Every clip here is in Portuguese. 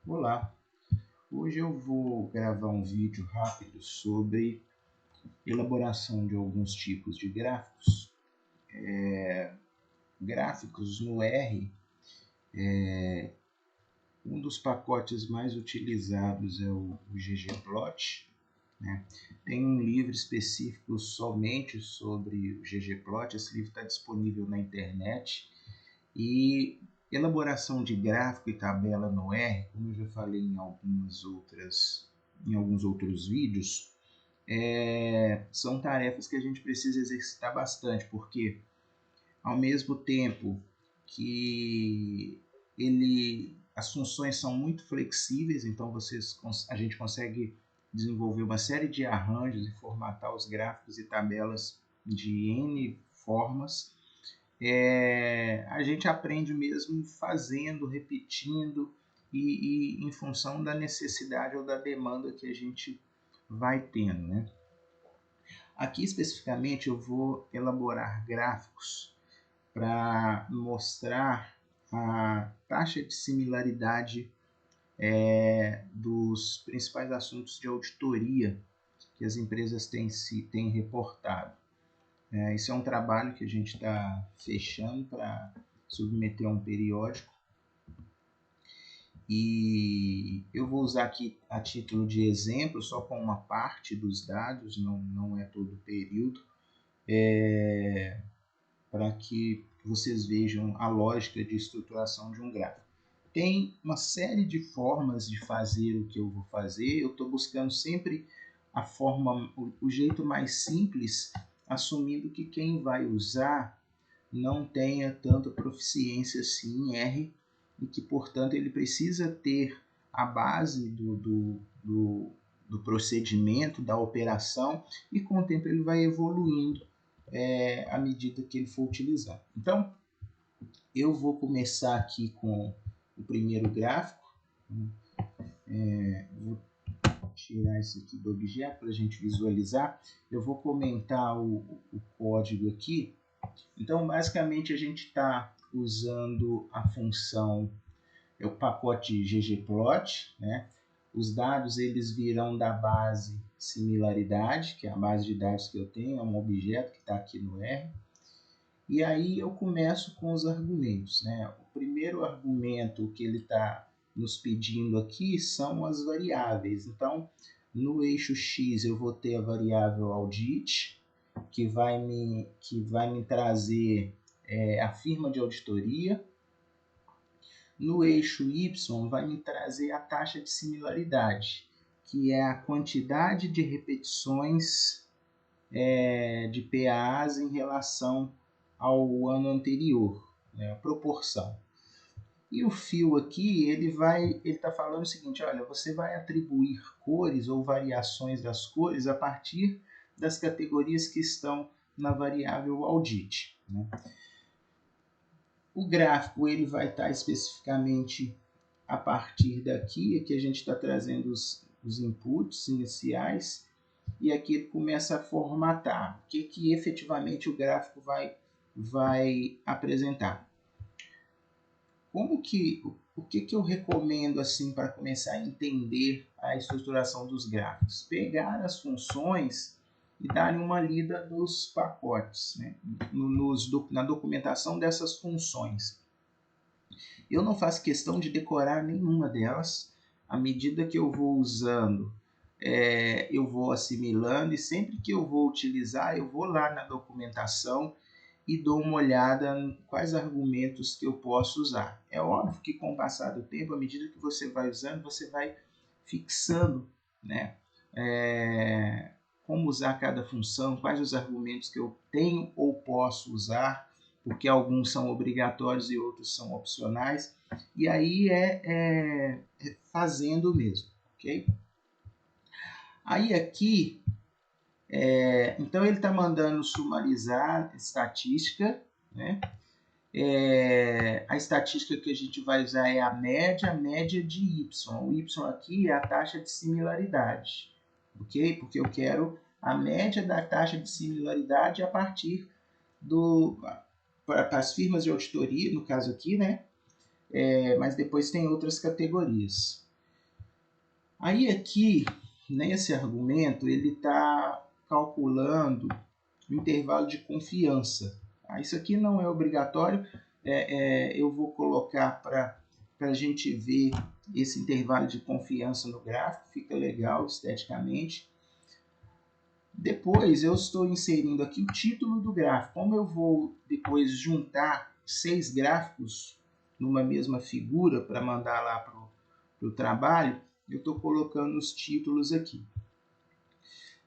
Olá, hoje eu vou gravar um vídeo rápido sobre elaboração de alguns tipos de gráficos. Gráficos no R, um dos pacotes mais utilizados é o ggplot, né? Tem um livro específico somente sobre o ggplot, esse livro está disponível na internet. E elaboração de gráfico e tabela no R, como eu já falei em alguns outros vídeos, são tarefas que a gente precisa exercitar bastante, porque ao mesmo tempo que as funções são muito flexíveis, então a gente consegue desenvolver uma série de arranjos e formatar os gráficos e tabelas de N formas. A gente aprende mesmo fazendo, repetindo e em função da necessidade ou da demanda que a gente vai tendo, né? Aqui especificamente eu vou elaborar gráficos para mostrar a taxa de similaridade dos principais assuntos de auditoria que as empresas têm reportado. Esse é um trabalho que a gente está fechando para submeter a um periódico. E eu vou usar aqui a título de exemplo, só com uma parte dos dados, não é todo o período, para que vocês vejam a lógica de estruturação de um gráfico. Tem uma série de formas de fazer o que eu vou fazer, eu estou buscando sempre o jeito mais simples, assumindo que quem vai usar não tenha tanta proficiência assim em R e que, portanto, ele precisa ter a base do procedimento, da operação, e com o tempo ele vai evoluindo à medida que ele for utilizando. Então, eu vou começar aqui com o primeiro gráfico. Vou tirar isso aqui do objeto para a gente visualizar. Eu vou comentar o código aqui. Então, basicamente, a gente está usando a função, o pacote ggplot, né? Os dados eles virão da base similaridade, que é a base de dados que eu tenho, é um objeto que está aqui no R. E aí eu começo com os argumentos, né? O primeiro argumento que ele está nos pedindo aqui são as variáveis. Então, no eixo X eu vou ter a variável audit, que vai me trazer a firma de auditoria. No eixo Y vai me trazer a taxa de similaridade, que é a quantidade de repetições de PAs em relação ao ano anterior, né, a proporção. E o fio aqui, ele está falando o seguinte, olha, você vai atribuir cores ou variações das cores a partir das categorias que estão na variável audit, né? O gráfico ele vai estar especificamente a partir daqui, aqui a gente está trazendo os inputs iniciais, e aqui ele começa a formatar o que efetivamente o gráfico vai apresentar. O que eu recomendo assim para começar a entender a estruturação dos gráficos? Pegar as funções e darem uma lida nos pacotes, né? Na documentação dessas funções. Eu não faço questão de decorar nenhuma delas. À medida que eu vou usando, eu vou assimilando, e sempre que eu vou utilizar, eu vou lá na documentação e dou uma olhada em quais argumentos que eu posso usar. É óbvio que com o passar do tempo, à medida que você vai usando, você vai fixando, né? Como usar cada função, quais os argumentos que eu tenho ou posso usar, porque alguns são obrigatórios e outros são opcionais, e aí fazendo mesmo, ok? Aí aqui, então ele está mandando sumarizar estatística, né? A estatística que a gente vai usar é a média de Y. O Y aqui é a taxa de similaridade, ok? Porque eu quero a média da taxa de similaridade a partir para as firmas de auditoria, no caso aqui, né? Mas depois tem outras categorias. Aí aqui, nesse argumento, ele está calculando o intervalo de confiança. Isso aqui não é obrigatório, eu vou colocar para a gente ver esse intervalo de confiança no gráfico, fica legal esteticamente. Depois eu estou inserindo aqui o título do gráfico. Como eu vou depois juntar 6 gráficos numa mesma figura para mandar lá para o trabalho, eu estou colocando os títulos aqui.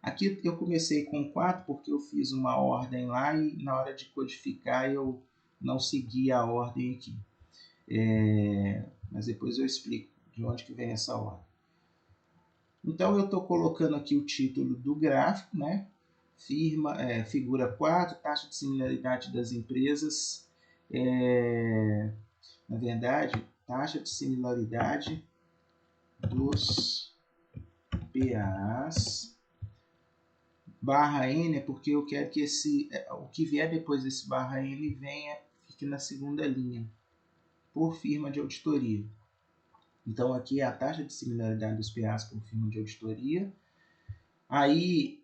Aqui eu comecei com 4 porque eu fiz uma ordem lá e na hora de codificar eu não segui a ordem aqui. Mas depois eu explico de onde que vem essa ordem. Então eu estou colocando aqui o título do gráfico, né? Figura 4, taxa de similaridade das empresas. Na verdade, taxa de similaridade dos PAs. Barra N é porque eu quero que o que vier depois desse barra N fique na segunda linha, por firma de auditoria. Então aqui é a taxa de similaridade dos PAs por firma de auditoria. Aí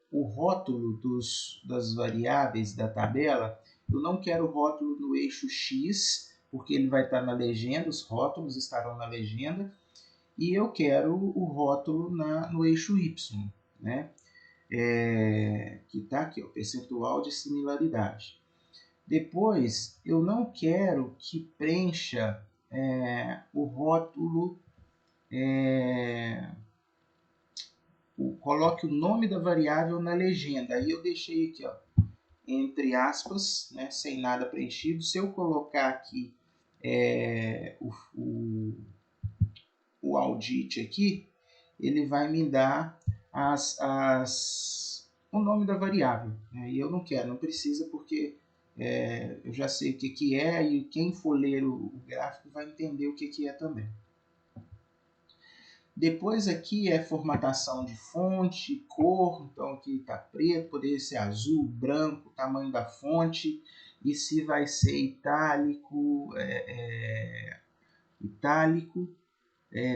o rótulo das variáveis da tabela, eu não quero o rótulo no eixo X, porque ele vai estar na legenda, os rótulos estarão na legenda, e eu quero o rótulo no eixo Y, né? Que está aqui, o percentual de similaridade. Depois, eu não quero que preencha o rótulo, coloque o nome da variável na legenda. Aí eu deixei aqui, ó, entre aspas, né, sem nada preenchido. Se eu colocar aqui o audit aqui, ele vai me dar o nome da variável, né? E eu não quero, não precisa, porque eu já sei o que é, e quem for ler o gráfico vai entender o que é também. Depois aqui é formatação de fonte, cor, então aqui está preto, poderia ser azul, branco, tamanho da fonte, e se vai ser itálico,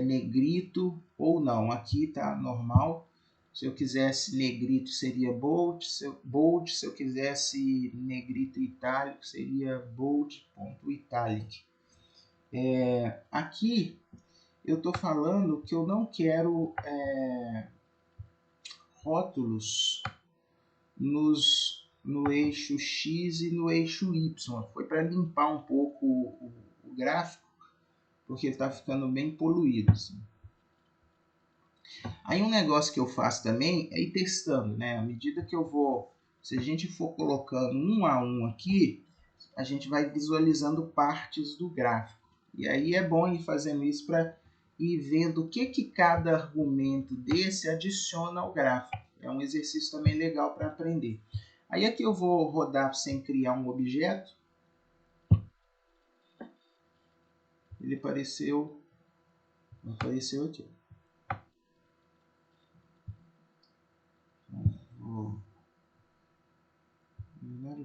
negrito ou não. Aqui está normal. Se eu quisesse negrito seria bold, se eu quisesse negrito itálico seria bold.italic. Aqui eu estou falando que eu não quero rótulos no eixo X e no eixo Y. Foi para limpar um pouco o gráfico, porque ele está ficando bem poluído. Assim. Aí um negócio que eu faço também é ir testando, né? À medida que eu vou, se a gente for colocando um a um aqui, a gente vai visualizando partes do gráfico. E aí é bom ir fazendo isso para ir vendo o que cada argumento desse adiciona ao gráfico. É um exercício também legal para aprender. Aí aqui eu vou rodar sem criar um objeto. Ele apareceu aqui.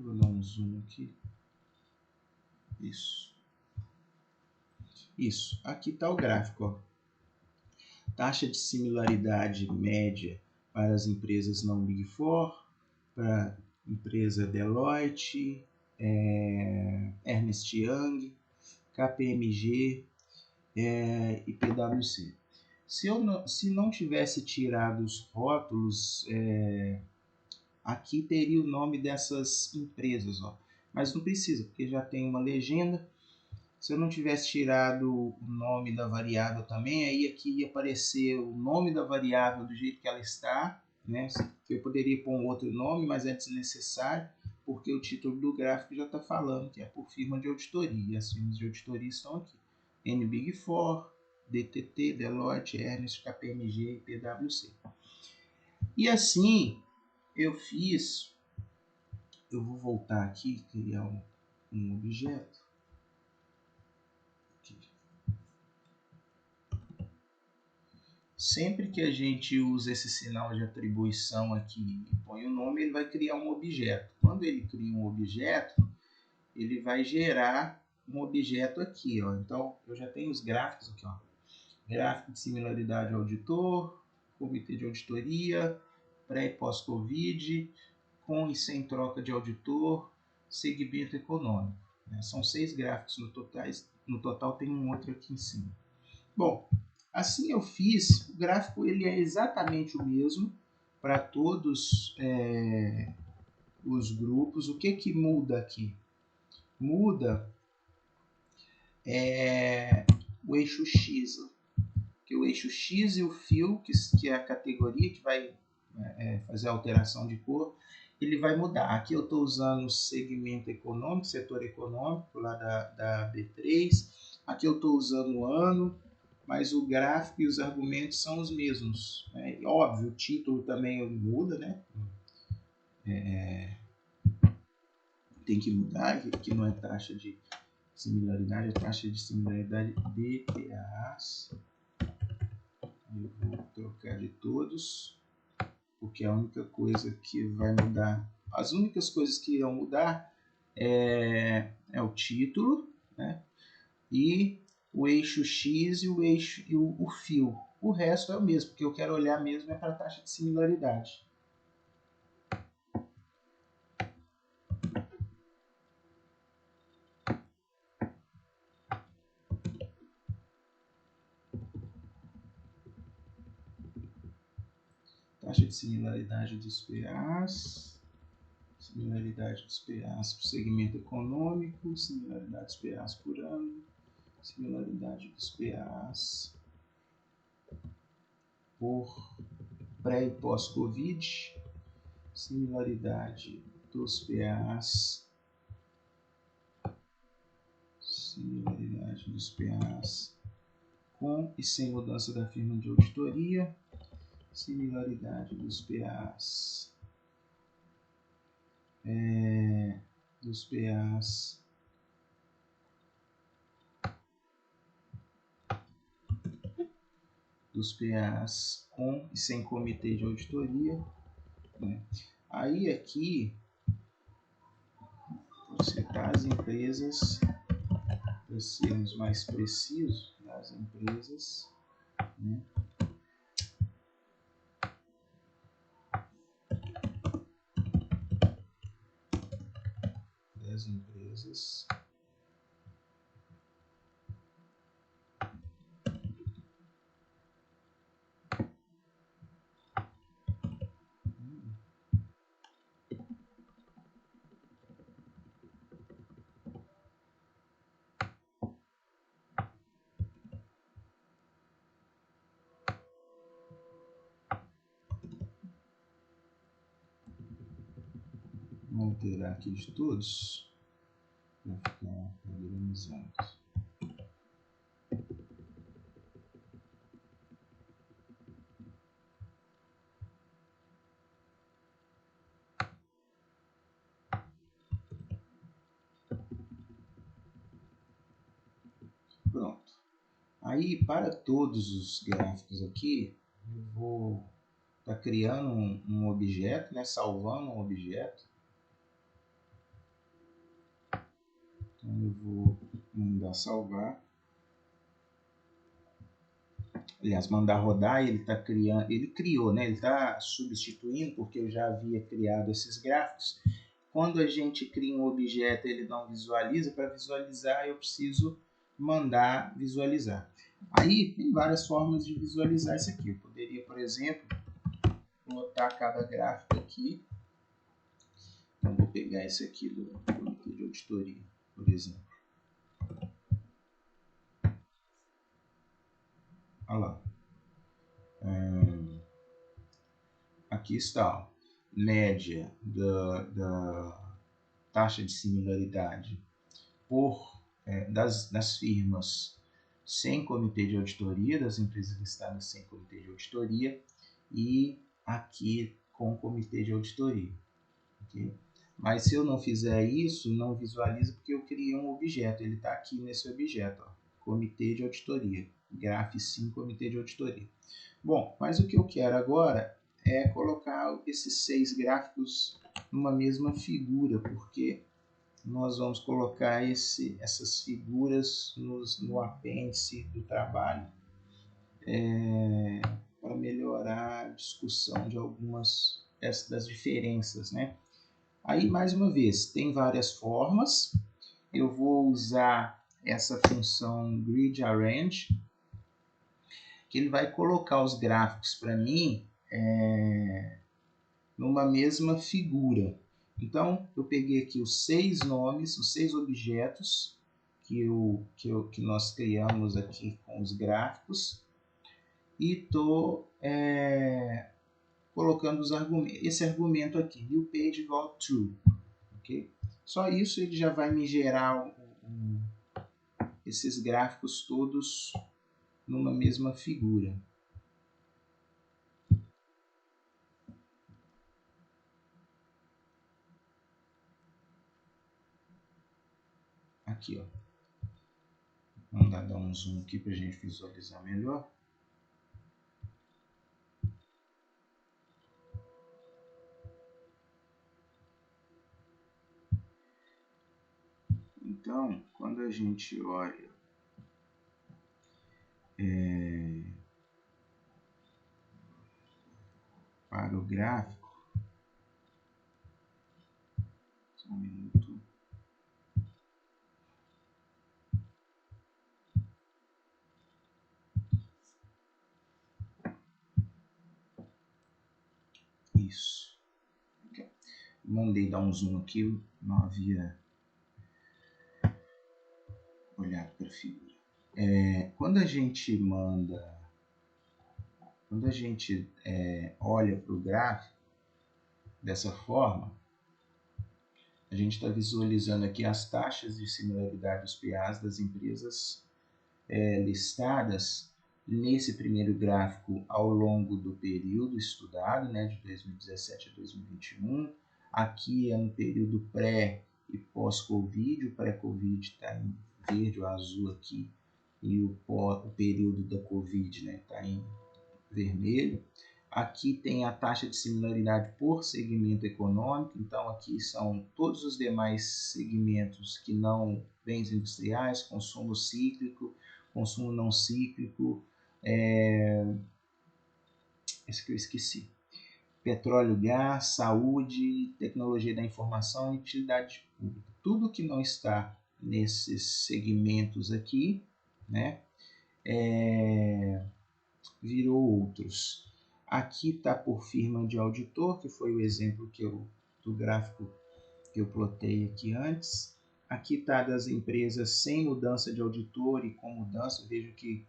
Vou dar um zoom aqui. Isso. Aqui está o gráfico. Ó. Taxa de similaridade média para as empresas não Big Four, para a empresa Deloitte, Ernst Young, KPMG e PwC. Se não tivesse tirado os rótulos, aqui teria o nome dessas empresas, ó. Mas não precisa, porque já tem uma legenda. Se eu não tivesse tirado o nome da variável também, aí aqui ia aparecer o nome da variável do jeito que ela está, né? Eu poderia pôr um outro nome, mas é desnecessário, porque o título do gráfico já está falando que é por firma de auditoria. E as firmas de auditoria estão aqui. N Big Four, DTT, Deloitte, Ernst, KPMG e PwC. E assim eu fiz, eu vou voltar aqui, criar um objeto. Sempre que a gente usa esse sinal de atribuição aqui e põe o nome, ele vai criar um objeto. Quando ele cria um objeto, ele vai gerar um objeto aqui. Ó. Então, eu já tenho os gráficos aqui. Ó. gráfico de similaridade ao auditor, comitê de auditoria, pré e pós-Covid, com e sem troca de auditor, segmento econômico. São 6 gráficos no total tem um outro aqui em cima. Bom, assim eu fiz, o gráfico ele é exatamente o mesmo para todos os grupos. O que muda aqui? Muda o eixo X, que o eixo X e o fio, que é a categoria que vai fazer a alteração de cor, ele vai mudar. Aqui eu estou usando o segmento econômico, setor econômico, lá da B3. Aqui eu estou usando o ano, mas o gráfico e os argumentos são os mesmos. E, óbvio, o título também muda, né? Tem que mudar, que não é taxa de similaridade, é taxa de similaridade DTAs. Eu vou trocar de todos, porque a única coisa que vai mudar, as únicas coisas que irão mudar é o título, né? E o eixo X e o eixo e o fio. O resto é o mesmo, porque eu quero olhar mesmo para a taxa de similaridade. Taxa de similaridade dos PAs, similaridade dos PAs por segmento econômico, similaridade dos PAs por ano, similaridade dos PAs por pré e pós-Covid, similaridade dos PAs, similaridade dos PAs com e sem mudança da firma de auditoria, similaridade dos PAs dos PAs com e sem comitê de auditoria, né? Aí aqui vou citar as empresas para sermos mais precisos, das empresas, né? Das empresas vamos alterar aqui de todos para ficar padronizado. Pronto. Aí, para todos os gráficos aqui, eu vou estar criando um objeto, né? Salvando um objeto. Então, eu vou mandar salvar. Aliás, mandar rodar, ele está criando, ele criou, né? Ele está substituindo, porque eu já havia criado esses gráficos. Quando a gente cria um objeto, ele não visualiza. Para visualizar, eu preciso mandar visualizar. Aí tem várias formas de visualizar isso aqui. Eu poderia, por exemplo, plotar cada gráfico aqui. Então, vou pegar esse aqui do comitê de auditoria, por exemplo. Olha lá. Aqui está, ó, média da taxa de similaridade das firmas sem comitê de auditoria, das empresas listadas sem comitê de auditoria, e aqui com comitê de auditoria. Okay? Mas se eu não fizer isso, não visualiza, porque eu criei um objeto, ele está aqui nesse objeto, ó, comitê de auditoria, graf sim comitê de auditoria. Bom, mas o que eu quero agora é colocar esses 6 gráficos numa mesma figura, porque nós vamos colocar essas figuras no apêndice do trabalho. para melhorar a discussão de algumas das diferenças, né? Aí, mais uma vez, tem várias formas. Eu vou usar essa função grid arrange, que ele vai colocar os gráficos para mim numa mesma figura. Então, eu peguei aqui os 6 nomes, os 6 objetos que nós criamos aqui com os gráficos e estou colocando esse argumento aqui, new page igual true. Okay? Só isso ele já vai me gerar esses gráficos todos numa mesma figura. Aqui, ó. Vamos dar um zoom aqui para a gente visualizar melhor. Então, quando a gente olha para o gráfico, só um minuto. Isso. Mandei dar um zoom aqui, não havia olhado para a figura. Quando a gente olha para o gráfico dessa forma, a gente está visualizando aqui as taxas de similaridade dos PAs das empresas listadas nesse primeiro gráfico ao longo do período estudado, né, de 2017 a 2021. Aqui é no período pré e pós-Covid. O pré-Covid está em verde ou azul aqui, e o período da Covid está em vermelho. Aqui tem a taxa de similaridade por segmento econômico, então aqui são todos os demais segmentos que não bens industriais, consumo cíclico, consumo não cíclico, esse que eu esqueci, petróleo, gás, saúde, tecnologia da informação e utilidade pública. Tudo que não está nesses segmentos aqui, né, virou outros. Aqui está por firma de auditor, que foi o exemplo do gráfico que eu plotei aqui antes. Aqui está das empresas sem mudança de auditor e com mudança. Vejo que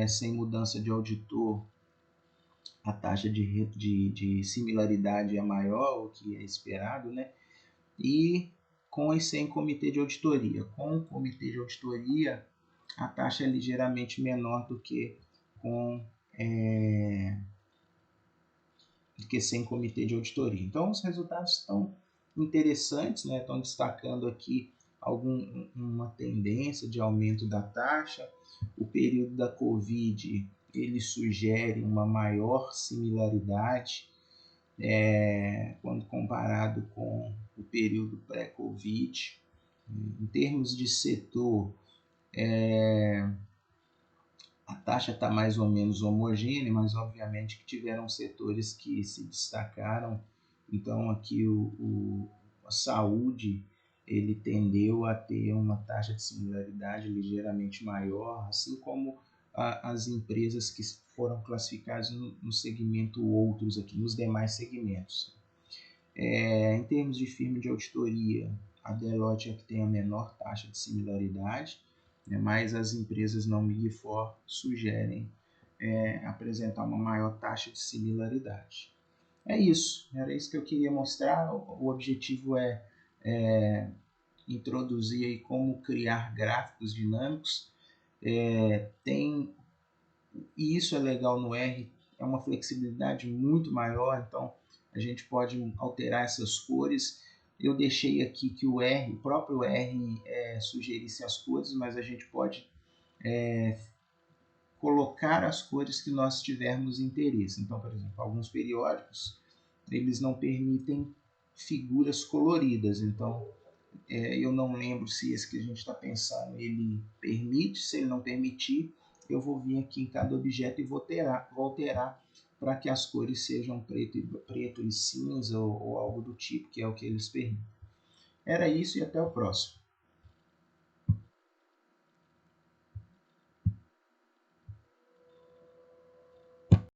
sem mudança de auditor a taxa de similaridade é maior, o que é esperado, né? E com e sem comitê de auditoria. Com o comitê de auditoria, a taxa é ligeiramente menor do que sem comitê de auditoria. Então, os resultados estão interessantes, né? Estão destacando aqui uma tendência de aumento da taxa. O período da Covid ele sugere uma maior similaridade quando comparado com o período pré-Covid. Em termos de setor, a taxa está mais ou menos homogênea, mas obviamente que tiveram setores que se destacaram. Então aqui a saúde ele tendeu a ter uma taxa de similaridade ligeiramente maior, assim como as empresas que foram classificadas no segmento outros aqui, nos demais segmentos. Em termos de firma de auditoria, a Deloitte é que tem a menor taxa de similaridade, mas as empresas não Big Four sugerem apresentar uma maior taxa de similaridade. É isso, era isso que eu queria mostrar. O objetivo é introduzir aí como criar gráficos dinâmicos. E isso é legal no R, é uma flexibilidade muito maior, então a gente pode alterar essas cores. Eu deixei aqui que o próprio R sugerisse as cores, mas a gente pode colocar as cores que nós tivermos interesse. Então, por exemplo, alguns periódicos eles não permitem figuras coloridas, então eu não lembro se esse que a gente está pensando ele permite. Se ele não permitir, eu vou vir aqui em cada objeto e vou alterar para que as cores sejam preto e cinza ou algo do tipo, que é o que eles permitem. Era isso e até o próximo.